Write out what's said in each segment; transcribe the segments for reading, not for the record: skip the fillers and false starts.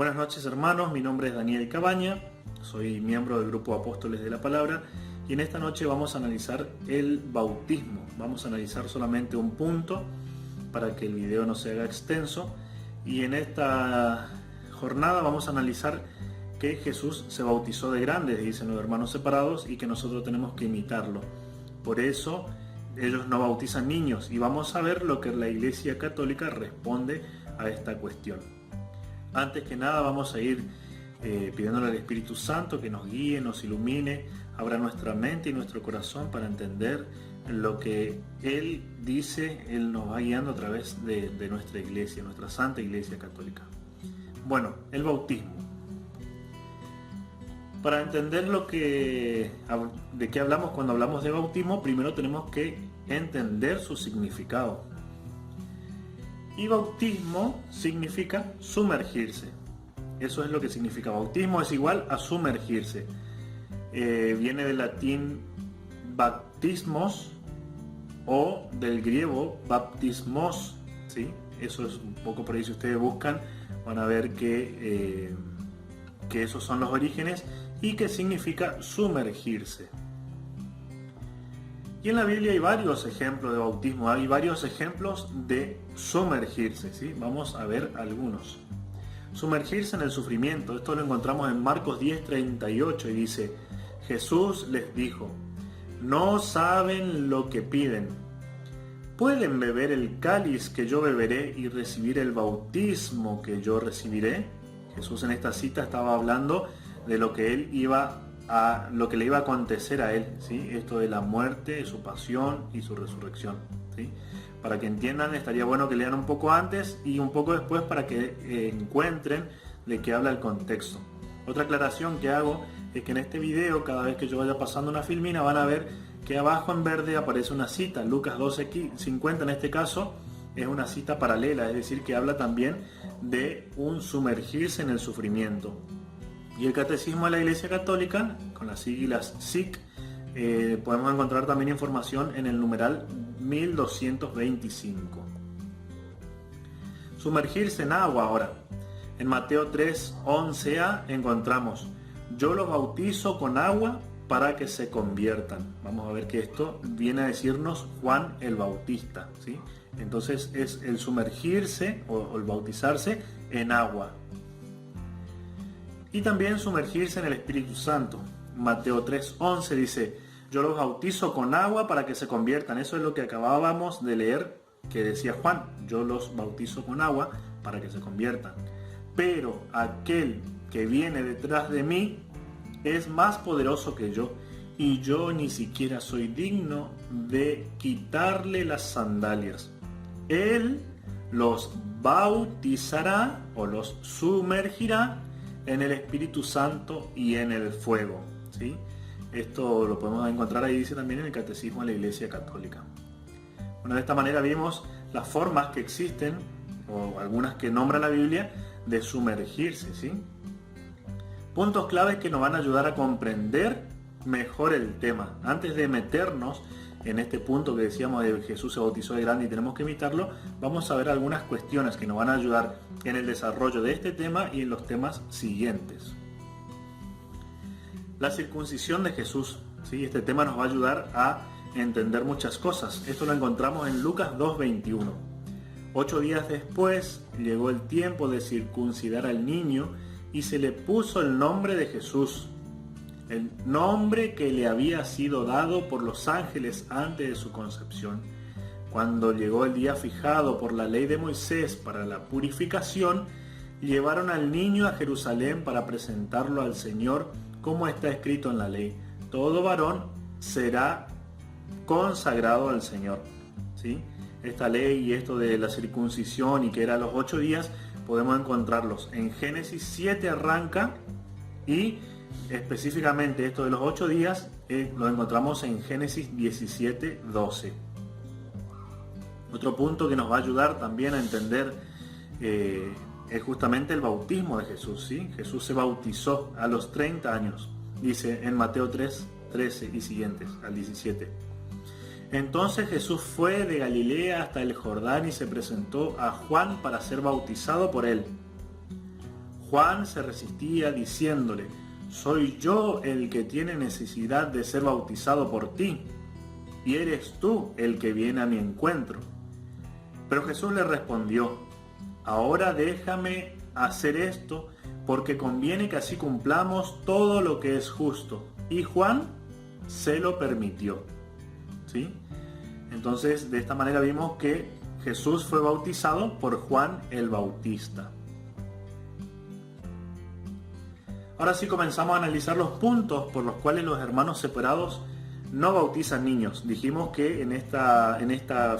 Buenas noches hermanos, mi nombre es Daniel Cabaña, soy miembro del Grupo Apóstoles de la Palabra y en esta noche vamos a analizar el bautismo. Vamos a analizar solamente un punto para que el video no se haga extenso y en esta jornada vamos a analizar que Jesús se bautizó de grande, dicen los hermanos separados, y que nosotros tenemos que imitarlo. Por eso ellos no bautizan niños y vamos a ver lo que la Iglesia Católica responde a esta cuestión. Antes que nada vamos a ir pidiéndole al Espíritu Santo que nos guíe, nos ilumine, abra nuestra mente y nuestro corazón para entender lo que Él dice. Él nos va guiando a través de nuestra Iglesia, nuestra Santa Iglesia Católica. Bueno, el bautismo. Para entender de qué hablamos cuando hablamos de bautismo, primero tenemos que entender su significado. Y bautismo significa sumergirse. Eso es lo que significa. Bautismo es igual a sumergirse. Viene del latín baptismos o del griego baptismos, ¿sí? Eso es un poco por ahí, si ustedes buscan van a ver que esos son los orígenes y que significa sumergirse. Y en la Biblia hay varios ejemplos de bautismo, hay varios ejemplos de sumergirse, ¿sí? Vamos a ver algunos. Sumergirse en el sufrimiento, esto lo encontramos en Marcos 10:38 y dice: Jesús les dijo, no saben lo que piden. ¿Pueden beber el cáliz que yo beberé y recibir el bautismo que yo recibiré? Jesús en esta cita estaba hablando de lo que le iba a acontecer a él, ¿sí? Esto de la muerte, su pasión y su resurrección, ¿sí? Para que entiendan, estaría bueno que lean un poco antes y un poco después para que encuentren de qué habla el contexto. Otra aclaración que hago es que en este video, cada vez que yo vaya pasando una filmina, van a ver que abajo en verde aparece una cita. Lucas 12:50 en este caso es una cita paralela, es decir, que habla también de un sumergirse en el sufrimiento. Y el Catecismo de la Iglesia Católica, con las siglas SIC, podemos encontrar también información en el numeral 1225. Sumergirse en agua ahora. En Mateo 3:11a encontramos: yo los bautizo con agua para que se conviertan. Vamos a ver que esto viene a decirnos Juan el Bautista, ¿sí? Entonces es el sumergirse o el bautizarse en agua. Y también sumergirse en el Espíritu Santo. Mateo 3:11 dice: yo los bautizo con agua para que se conviertan. Eso es lo que acabábamos de leer que decía Juan: yo los bautizo con agua para que se conviertan. Pero aquel que viene detrás de mí es más poderoso que yo, y yo ni siquiera soy digno de quitarle las sandalias. Él los bautizará o los sumergirá en el Espíritu Santo y en el fuego, ¿sí? Esto lo podemos encontrar ahí, dice también en el Catecismo de la Iglesia Católica. Bueno, de esta manera vimos las formas que existen, o algunas que nombra la Biblia, de sumergirse, ¿sí? Puntos claves que nos van a ayudar a comprender mejor el tema. Antes de meternos en este punto que decíamos de Jesús se bautizó de grande y tenemos que imitarlo, vamos a ver algunas cuestiones que nos van a ayudar en el desarrollo de este tema y en los temas siguientes. La circuncisión de Jesús, ¿sí? Este tema nos va a ayudar a entender muchas cosas. Esto lo encontramos en Lucas 2:21. 8 días después llegó el tiempo de circuncidar al niño y se le puso el nombre de Jesús, el nombre que le había sido dado por los ángeles antes de su concepción. Cuando llegó el día fijado por la ley de Moisés para la purificación, llevaron al niño a Jerusalén para presentarlo al Señor, como está escrito en la ley: todo varón será consagrado al Señor, ¿sí? Esta ley y esto de la circuncisión y que era los 8 días, podemos encontrarlos en Génesis 7 arranca, y específicamente esto de los 8 días lo encontramos en Génesis 17:12. Otro punto que nos va a ayudar también a entender es justamente el bautismo de Jesús, ¿sí? Jesús se bautizó a los 30 años, dice en Mateo 3:13 y siguientes, al 17. Entonces Jesús fue de Galilea hasta el Jordán y se presentó a Juan para ser bautizado por él. Juan se resistía diciéndole: soy yo el que tiene necesidad de ser bautizado por ti, y eres tú el que viene a mi encuentro. Pero Jesús le respondió: ahora déjame hacer esto, porque conviene que así cumplamos todo lo que es justo. Y Juan se lo permitió. ¿Sí? Entonces, de esta manera vimos que Jesús fue bautizado por Juan el Bautista. Ahora sí comenzamos a analizar los puntos por los cuales los hermanos separados no bautizan niños. Dijimos que en esta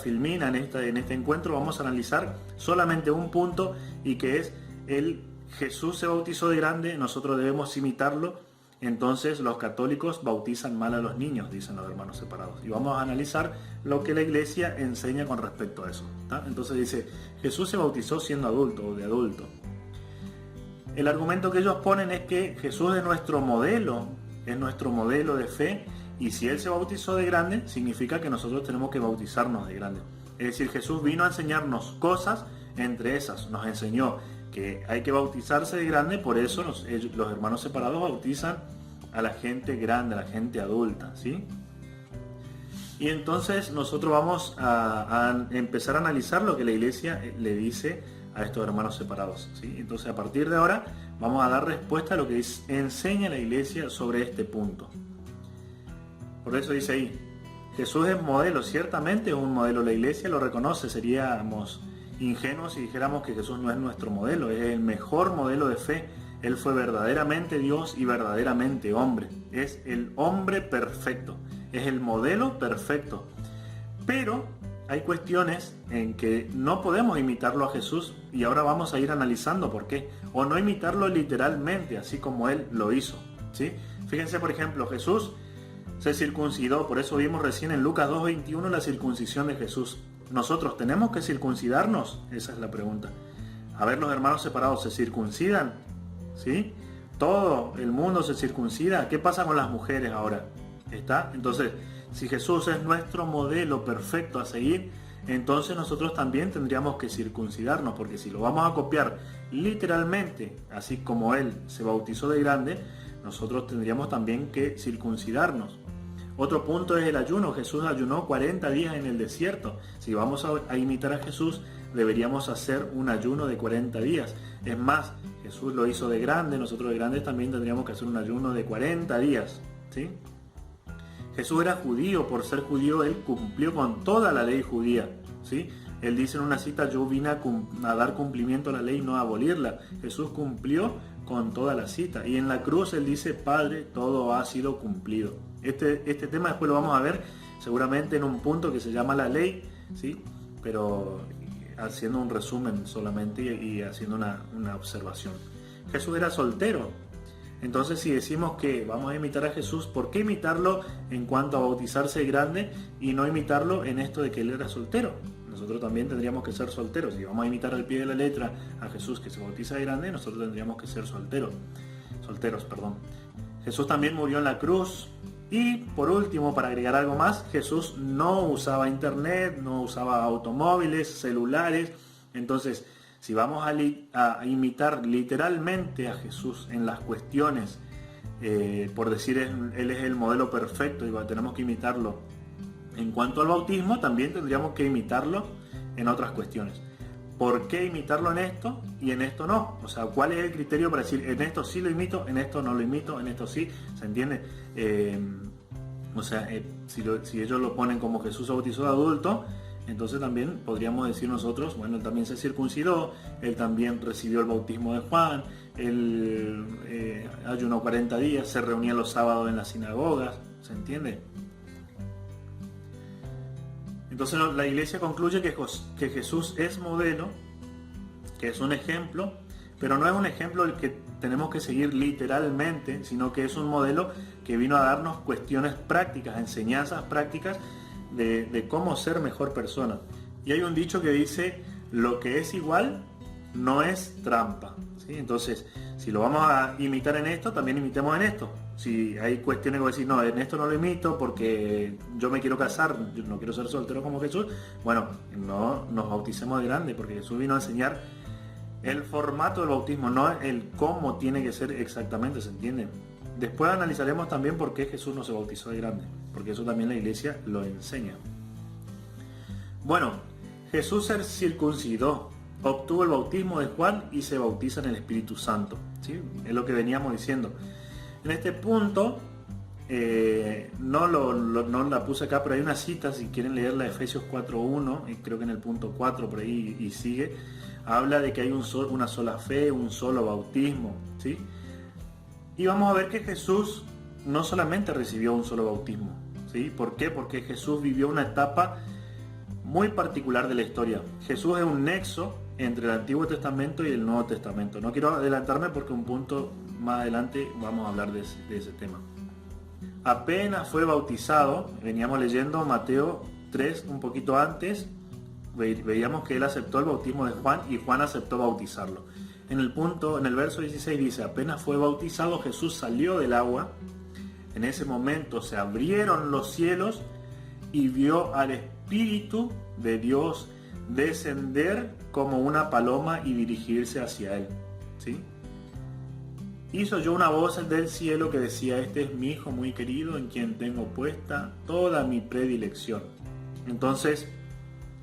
filmina, en este encuentro, vamos a analizar solamente un punto, y que es el Jesús se bautizó de grande, nosotros debemos imitarlo. Entonces los católicos bautizan mal a los niños, dicen los hermanos separados. Y vamos a analizar lo que la iglesia enseña con respecto a eso. ¿Tá? Entonces dice, Jesús se bautizó siendo adulto o de adulto. El argumento que ellos ponen es que Jesús es nuestro modelo de fe, y si Él se bautizó de grande, significa que nosotros tenemos que bautizarnos de grande. Es decir, Jesús vino a enseñarnos cosas, entre esas nos enseñó que hay que bautizarse de grande, por eso los hermanos separados bautizan a la gente grande, a la gente adulta, ¿sí? Y entonces nosotros vamos a empezar a analizar lo que la iglesia le dice a estos hermanos separados, ¿sí? Entonces a partir de ahora vamos a dar respuesta a lo que enseña la iglesia sobre este punto. Por eso dice ahí, Jesús es modelo, ciertamente es un modelo, la iglesia lo reconoce, seríamos ingenuos si dijéramos que Jesús no es nuestro modelo, es el mejor modelo de fe. Él fue verdaderamente Dios y verdaderamente hombre, es el hombre perfecto, es el modelo perfecto. Pero hay cuestiones en que no podemos imitarlo a Jesús, y ahora vamos a ir analizando por qué, o no imitarlo literalmente, así como Él lo hizo, ¿sí? Fíjense, por ejemplo, Jesús se circuncidó, por eso vimos recién en Lucas 2:21 la circuncisión de Jesús. ¿Nosotros tenemos que circuncidarnos? Esa es la pregunta. A ver, los hermanos separados, ¿se circuncidan? ¿Sí? Todo el mundo se circuncida. ¿Qué pasa con las mujeres ahora? ¿Está? Entonces, si Jesús es nuestro modelo perfecto a seguir, entonces nosotros también tendríamos que circuncidarnos, porque si lo vamos a copiar literalmente, así como Él se bautizó de grande, nosotros tendríamos también que circuncidarnos. Otro punto es el ayuno. Jesús ayunó 40 días en el desierto. Si vamos a imitar a Jesús, deberíamos hacer un ayuno de 40 días. Es más, Jesús lo hizo de grande, nosotros de grandes también tendríamos que hacer un ayuno de 40 días. ¿Sí? Jesús era judío, por ser judío Él cumplió con toda la ley judía. ¿Sí? Él dice en una cita, yo vine a dar cumplimiento a la ley, no a abolirla. Jesús cumplió con toda la cita. Y en la cruz Él dice, Padre, todo ha sido cumplido. Este tema después lo vamos a ver seguramente en un punto que se llama la ley, ¿sí? Pero haciendo un resumen solamente y haciendo una observación. Jesús era soltero. Entonces, si decimos que vamos a imitar a Jesús, ¿por qué imitarlo en cuanto a bautizarse grande y no imitarlo en esto de que Él era soltero? Nosotros también tendríamos que ser solteros. Si vamos a imitar al pie de la letra a Jesús que se bautiza de grande, nosotros tendríamos que ser solteros. Jesús también murió en la cruz. Y por último, para agregar algo más, Jesús no usaba internet, no usaba automóviles, celulares. Entonces, si vamos a imitar literalmente a Jesús en las cuestiones, por decir Él es el modelo perfecto y tenemos que imitarlo en cuanto al bautismo, también tendríamos que imitarlo en otras cuestiones. ¿Por qué imitarlo en esto y en esto no? O sea, ¿cuál es el criterio para decir en esto sí lo imito, en esto no lo imito, en esto sí? ¿Se entiende? Si ellos lo ponen como Jesús se bautizó de adulto, entonces también podríamos decir nosotros, bueno, Él también se circuncidó, Él también recibió el bautismo de Juan, Él ayunó 40 días, se reunía los sábados en las sinagogas, ¿se entiende? Entonces la iglesia concluye que Jesús es modelo, que es un ejemplo, pero no es un ejemplo el que tenemos que seguir literalmente, sino que es un modelo que vino a darnos cuestiones prácticas, enseñanzas prácticas de cómo ser mejor persona. Y hay un dicho que dice, lo que es igual no es trampa, ¿sí? Entonces, si lo vamos a imitar en esto, también imitemos en esto. Si hay cuestiones que decir, no, en esto no lo imito porque yo me quiero casar, yo no quiero ser soltero como Jesús, bueno, no nos bauticemos de grande, porque Jesús vino a enseñar el formato del bautismo, no el cómo tiene que ser exactamente, ¿se entiende? Después analizaremos también por qué Jesús no se bautizó de grande, porque eso también la iglesia lo enseña. Bueno, Jesús se circuncidó, obtuvo el bautismo de Juan y se bautiza en el Espíritu Santo, ¿sí? Es lo que veníamos diciendo. En este punto, no la puse acá, pero hay una cita, si quieren leerla, Efesios 4.1, y creo que en el punto 4 por ahí y sigue, habla de que hay una sola fe, un solo bautismo, ¿sí? Y vamos a ver que Jesús no solamente recibió un solo bautismo, ¿sí? ¿Por qué? Porque Jesús vivió una etapa muy particular de la historia. Jesús es un nexo entre el Antiguo Testamento y el Nuevo Testamento. No quiero adelantarme porque un punto más adelante vamos a hablar de ese tema. Apenas fue bautizado, veníamos leyendo Mateo 3 un poquito antes, veíamos que él aceptó el bautismo de Juan y Juan aceptó bautizarlo. En el verso 16 dice, apenas fue bautizado, Jesús salió del agua. En ese momento se abrieron los cielos y vio al Espíritu de Dios descender como una paloma y dirigirse hacia él, ¿sí? Hizo yo una voz del cielo que decía, este es mi Hijo muy querido, en quien tengo puesta toda mi predilección. Entonces,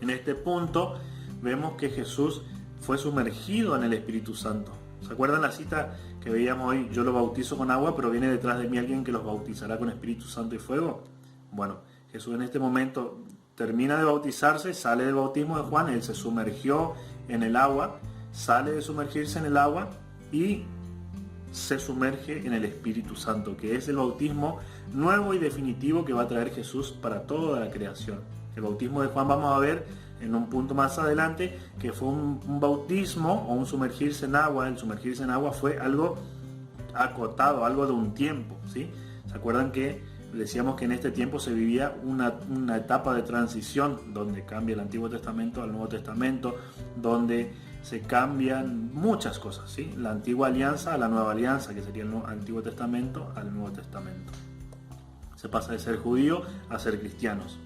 en este punto, vemos que Jesús fue sumergido en el Espíritu Santo. ¿Se acuerdan la cita que veíamos hoy? Yo lo bautizo con agua, pero viene detrás de mí alguien que los bautizará con Espíritu Santo y fuego. Bueno, Jesús en este momento termina de bautizarse, sale del bautismo de Juan, él se sumergió en el agua, sale de sumergirse en el agua y se sumerge en el Espíritu Santo, que es el bautismo nuevo y definitivo que va a traer Jesús para toda la creación. El bautismo de Juan vamos a ver en un punto más adelante que fue un bautismo o un sumergirse en agua. El sumergirse en agua fue algo acotado, algo de un tiempo, ¿sí? ¿Se acuerdan que decíamos que en este tiempo se vivía una etapa de transición donde cambia el Antiguo Testamento al Nuevo Testamento, donde se cambian muchas cosas, ¿sí? La antigua alianza a la nueva alianza, que sería el Antiguo Testamento al Nuevo Testamento. Se pasa de ser judío a ser cristianos.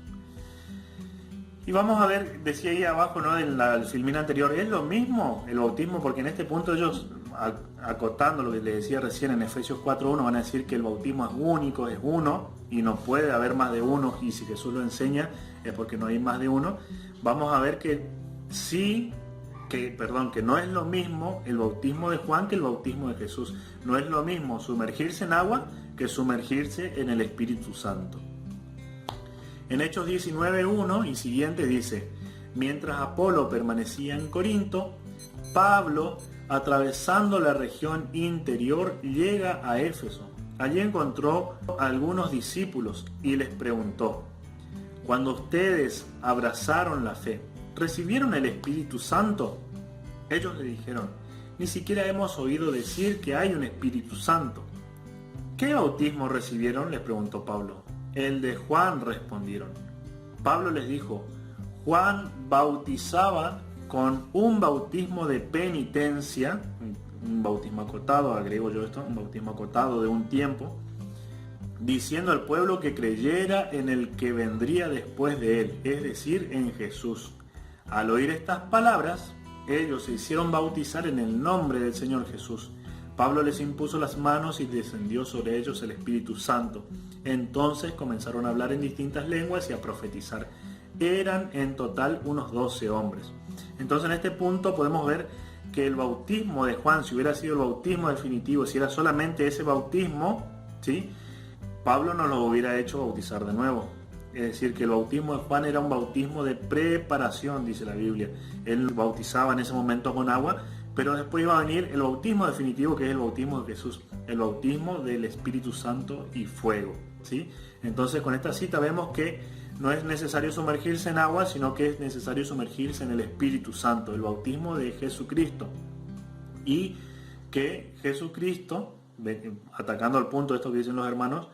Y vamos a ver, decía ahí abajo, ¿no?, del filmín anterior, ¿es lo mismo el bautismo? Porque en este punto ellos, acotando lo que les decía recién en Efesios 4.1, van a decir que el bautismo es único, es uno, y no puede haber más de uno, y si Jesús lo enseña es porque no hay más de uno. Vamos a ver que que no es lo mismo el bautismo de Juan que el bautismo de Jesús. No es lo mismo sumergirse en agua que sumergirse en el Espíritu Santo. En Hechos 19.1 y siguiente dice, mientras Apolo permanecía en Corinto, Pablo, atravesando la región interior, llega a Éfeso. Allí encontró a algunos discípulos y les preguntó, cuando ustedes abrazaron la fe, ¿recibieron el Espíritu Santo? Ellos le dijeron, ni siquiera hemos oído decir que hay un Espíritu Santo. ¿Qué bautismo recibieron?, les preguntó Pablo. El de Juan, respondieron. Pablo les dijo, Juan bautizaba con un bautismo de penitencia, un bautismo acotado, agrego yo esto, un bautismo acotado de un tiempo, diciendo al pueblo que creyera en el que vendría después de él, es decir, en Jesús. Al oír estas palabras, ellos se hicieron bautizar en el nombre del Señor Jesús. Pablo les impuso las manos y descendió sobre ellos el Espíritu Santo. Entonces comenzaron a hablar en distintas lenguas y a profetizar. Eran en total unos 12 hombres. Entonces en este punto podemos ver que el bautismo de Juan, si hubiera sido el bautismo definitivo, si era solamente ese bautismo, ¿sí?, Pablo no lo hubiera hecho bautizar de nuevo. Es decir, que el bautismo de Juan era un bautismo de preparación, dice la Biblia. Él bautizaba en ese momento con agua, pero después iba a venir el bautismo definitivo, que es el bautismo de Jesús, el bautismo del Espíritu Santo y fuego, ¿sí? Entonces con esta cita vemos que no es necesario sumergirse en agua, sino que es necesario sumergirse en el Espíritu Santo, el bautismo de Jesucristo. Y que Jesucristo, atacando al punto de esto que dicen los hermanos,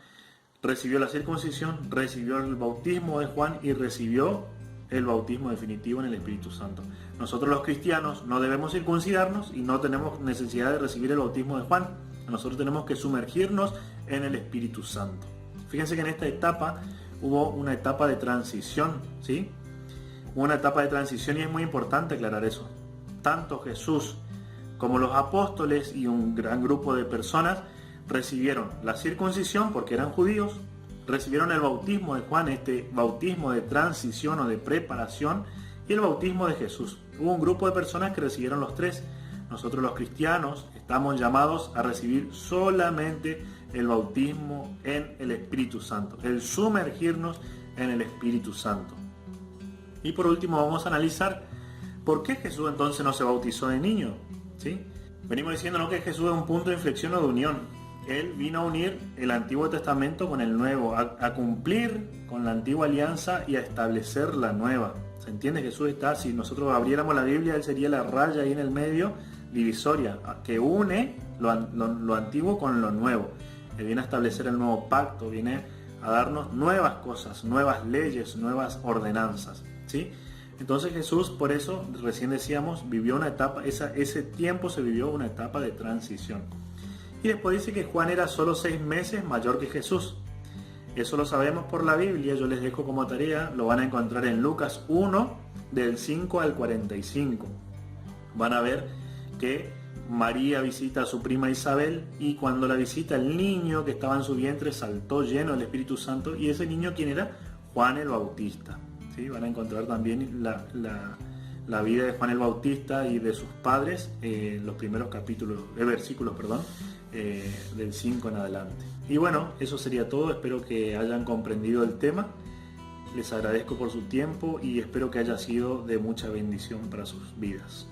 recibió la circuncisión, recibió el bautismo de Juan y recibió el bautismo definitivo en el Espíritu Santo. Nosotros los cristianos no debemos circuncidarnos y no tenemos necesidad de recibir el bautismo de Juan. Nosotros tenemos que sumergirnos en el Espíritu Santo. Fíjense que en esta etapa hubo una etapa de transición, ¿sí? Hubo una etapa de transición y es muy importante aclarar eso. Tanto Jesús como los apóstoles y un gran grupo de personas recibieron la circuncisión porque eran judíos, recibieron el bautismo de Juan, este bautismo de transición o de preparación, y el bautismo de Jesús. Hubo un grupo de personas que recibieron los tres. Nosotros los cristianos estamos llamados a recibir solamente el bautismo en el Espíritu Santo, el sumergirnos en el Espíritu Santo. Y por último vamos a analizar por qué Jesús entonces no se bautizó de niño, ¿sí? Venimos diciendo, ¿no?, que Jesús es un punto de inflexión o de unión. Él vino a unir el Antiguo Testamento con el Nuevo, a cumplir con la antigua alianza y a establecer la nueva. ¿Se entiende? Jesús está, si nosotros abriéramos la Biblia, Él sería la raya ahí en el medio, divisoria, que une lo antiguo con lo nuevo. Él viene a establecer el nuevo pacto, viene a darnos nuevas cosas, nuevas leyes, nuevas ordenanzas, ¿sí? Entonces Jesús, por eso, recién decíamos, vivió una etapa, ese tiempo se vivió una etapa de transición. Y después dice que Juan era solo 6 meses mayor que Jesús. Eso lo sabemos por la Biblia, yo les dejo como tarea, lo van a encontrar en Lucas 1, del 5 al 45. Van a ver que María visita a su prima Isabel y cuando la visita el niño que estaba en su vientre saltó lleno del Espíritu Santo, y ese niño, ¿quién era? Juan el Bautista. ¿Sí? Van a encontrar también la vida de Juan el Bautista y de sus padres en los primeros versículos, del 5 en adelante. Y bueno, eso sería todo. Espero que hayan comprendido el tema. Les agradezco por su tiempo y espero que haya sido de mucha bendición para sus vidas.